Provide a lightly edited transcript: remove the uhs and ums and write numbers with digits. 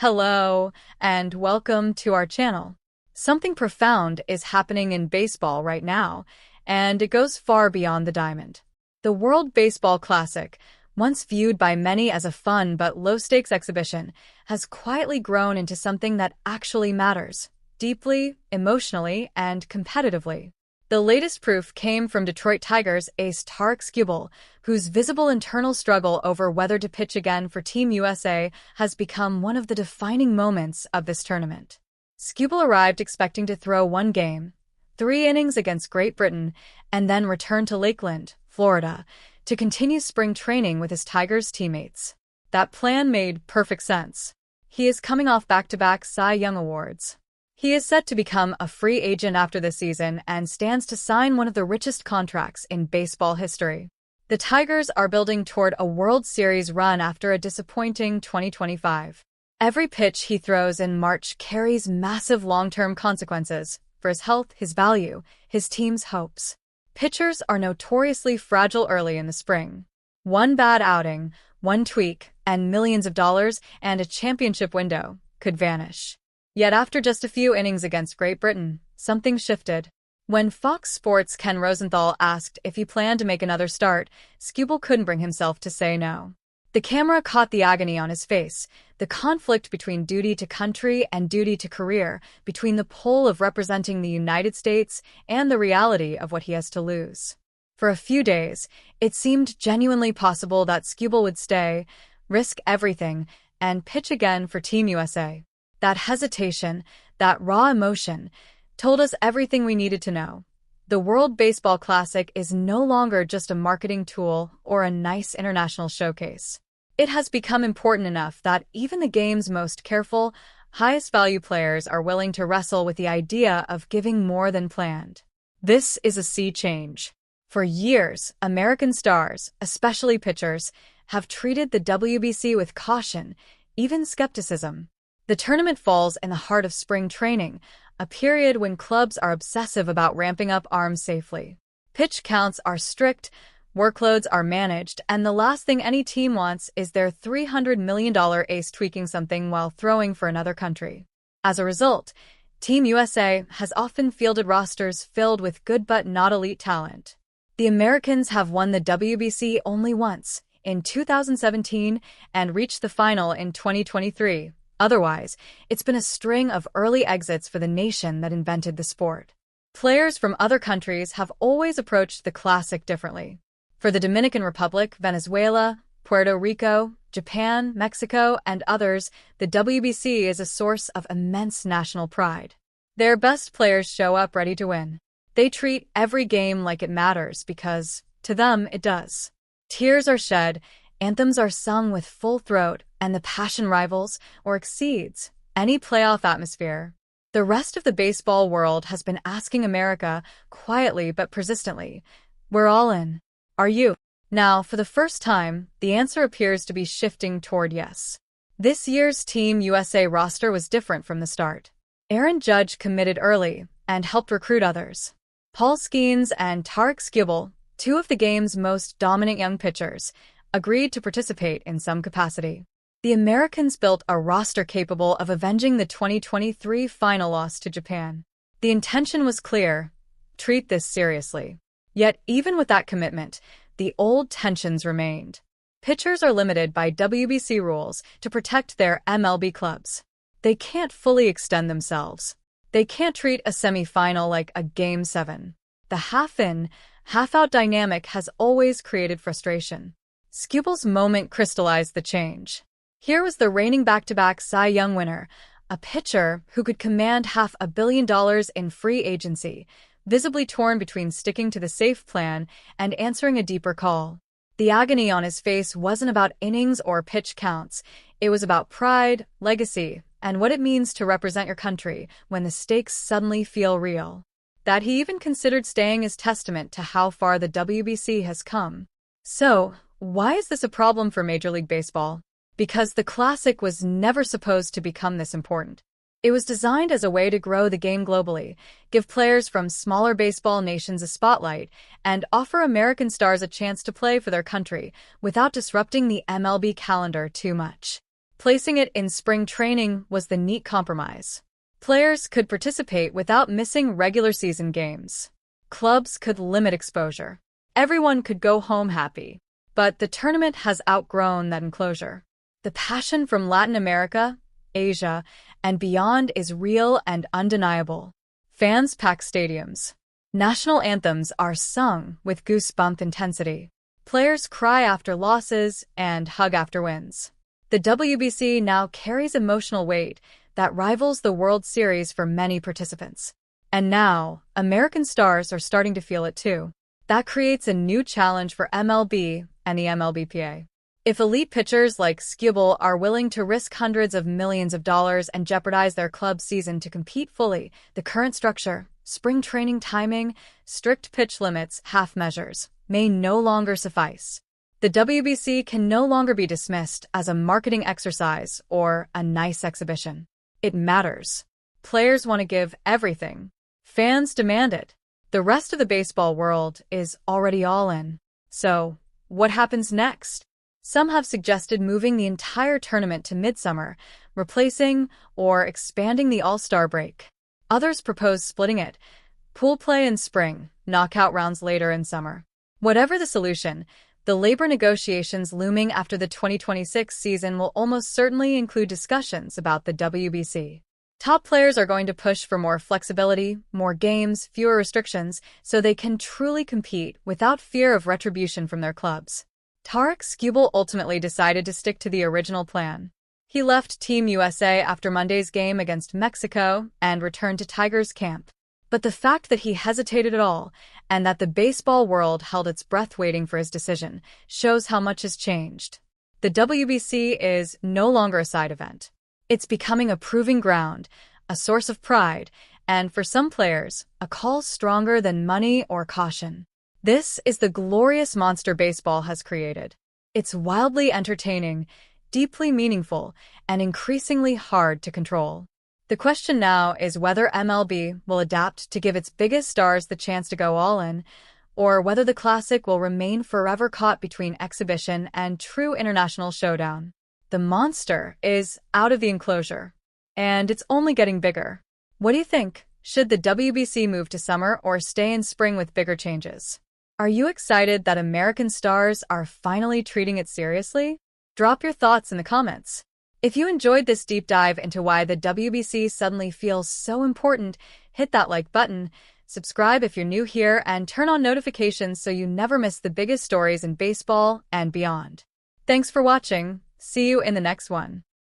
Hello, and welcome to our channel. Something profound is happening in baseball right now, and it goes far beyond the diamond. The World Baseball Classic, once viewed by many as a fun but low-stakes exhibition, has quietly grown into something that actually matters, deeply, emotionally, and competitively. The latest proof came from Detroit Tigers ace Tarik Skubal, whose visible internal struggle over whether to pitch again for Team USA has become one of the defining moments of this tournament. Skubal arrived expecting to throw one game, 3 innings against Great Britain, and then return to Lakeland, Florida, to continue spring training with his Tigers teammates. That plan made perfect sense. He is coming off back-to-back Cy Young awards. He is set to become a free agent after this season and stands to sign one of the richest contracts in baseball history. The Tigers are building toward a World Series run after a disappointing 2025. Every pitch he throws in March carries massive long-term consequences for his health, his value, his team's hopes. Pitchers are notoriously fragile early in the spring. One bad outing, one tweak, and millions of dollars and a championship window could vanish. Yet after just a few innings against Great Britain, something shifted. When Fox Sports' Ken Rosenthal asked if he planned to make another start, Skubal couldn't bring himself to say no. The camera caught the agony on his face, the conflict between duty to country and duty to career, between the pull of representing the United States and the reality of what he has to lose. For a few days, it seemed genuinely possible that Skubal would stay, risk everything, and pitch again for Team USA. That hesitation, that raw emotion, told us everything we needed to know. The World Baseball Classic is no longer just a marketing tool or a nice international showcase. It has become important enough that even the game's most careful, highest-value players are willing to wrestle with the idea of giving more than planned. This is a sea change. For years, American stars, especially pitchers, have treated the WBC with caution, even skepticism. The tournament falls in the heart of spring training, a period when clubs are obsessive about ramping up arms safely. Pitch counts are strict, workloads are managed, and the last thing any team wants is their $300 million ace tweaking something while throwing for another country. As a result, Team USA has often fielded rosters filled with good but not elite talent. The Americans have won the WBC only once, in 2017, and reached the final in 2023. Otherwise, it's been a string of early exits for the nation that invented the sport. Players from other countries have always approached the Classic differently. For the Dominican Republic, Venezuela, Puerto Rico, Japan, Mexico, and others, the WBC is a source of immense national pride. Their best players show up ready to win. They treat every game like it matters because, to them, it does. Tears are shed, anthems are sung with full throat, and the passion rivals or exceeds any playoff atmosphere. The rest of the baseball world has been asking America, quietly but persistently, "We're all in. Are you?" Now, for the first time, the answer appears to be shifting toward yes. This year's Team USA roster was different from the start. Aaron Judge committed early and helped recruit others. Paul Skeens and Tarik Skubal, 2 of the game's most dominant young pitchers, agreed to participate in some capacity. The Americans built a roster capable of avenging the 2023 final loss to Japan. The intention was clear: treat this seriously. Yet, even with that commitment, the old tensions remained. Pitchers are limited by WBC rules to protect their MLB clubs. They can't fully extend themselves. They can't treat a semifinal like a Game 7. The half-in, half-out dynamic has always created frustration. Skubal's moment crystallized the change. Here was the reigning back-to-back Cy Young winner, a pitcher who could command $500 million in free agency, visibly torn between sticking to the safe plan and answering a deeper call. The agony on his face wasn't about innings or pitch counts. It was about pride, legacy, and what it means to represent your country when the stakes suddenly feel real. That he even considered staying is testament to how far the WBC has come. So, why is this a problem for Major League Baseball? Because the Classic was never supposed to become this important. It was designed as a way to grow the game globally, give players from smaller baseball nations a spotlight, and offer American stars a chance to play for their country without disrupting the MLB calendar too much. Placing it in spring training was the neat compromise. Players could participate without missing regular season games. Clubs could limit exposure. Everyone could go home happy. But the tournament has outgrown that enclosure. The passion from Latin America, Asia, and beyond is real and undeniable. Fans pack stadiums. National anthems are sung with goosebump intensity. Players cry after losses and hug after wins. The WBC now carries emotional weight that rivals the World Series for many participants. And now, American stars are starting to feel it too. That creates a new challenge for MLB and the MLBPA. If elite pitchers like Skubal are willing to risk hundreds of millions of dollars and jeopardize their club's season to compete fully, the current structure, spring training timing, strict pitch limits, half measures, may no longer suffice. The WBC can no longer be dismissed as a marketing exercise or a nice exhibition. It matters. Players want to give everything. Fans demand it. The rest of the baseball world is already all in. So, what happens next? Some have suggested moving the entire tournament to midsummer, replacing or expanding the All-Star break. Others propose splitting it, pool play in spring, knockout rounds later in summer. Whatever the solution, the labor negotiations looming after the 2026 season will almost certainly include discussions about the WBC. Top players are going to push for more flexibility, more games, fewer restrictions, so they can truly compete without fear of retribution from their clubs. Tarik Skubal ultimately decided to stick to the original plan. He left Team USA after Monday's game against Mexico and returned to Tigers camp. But the fact that he hesitated at all, and that the baseball world held its breath waiting for his decision, shows how much has changed. The WBC is no longer a side event. It's becoming a proving ground, a source of pride, and for some players, a cause stronger than money or caution. This is the glorious monster baseball has created. It's wildly entertaining, deeply meaningful, and increasingly hard to control. The question now is whether MLB will adapt to give its biggest stars the chance to go all in, or whether the classic will remain forever caught between exhibition and true international showdown. The monster is out of the enclosure, and it's only getting bigger. What do you think? Should the WBC move to summer or stay in spring with bigger changes? Are you excited that American stars are finally treating it seriously? Drop your thoughts in the comments. If you enjoyed this deep dive into why the WBC suddenly feels so important, hit that like button, subscribe if you're new here, and turn on notifications so you never miss the biggest stories in baseball and beyond. Thanks for watching. See you in the next one.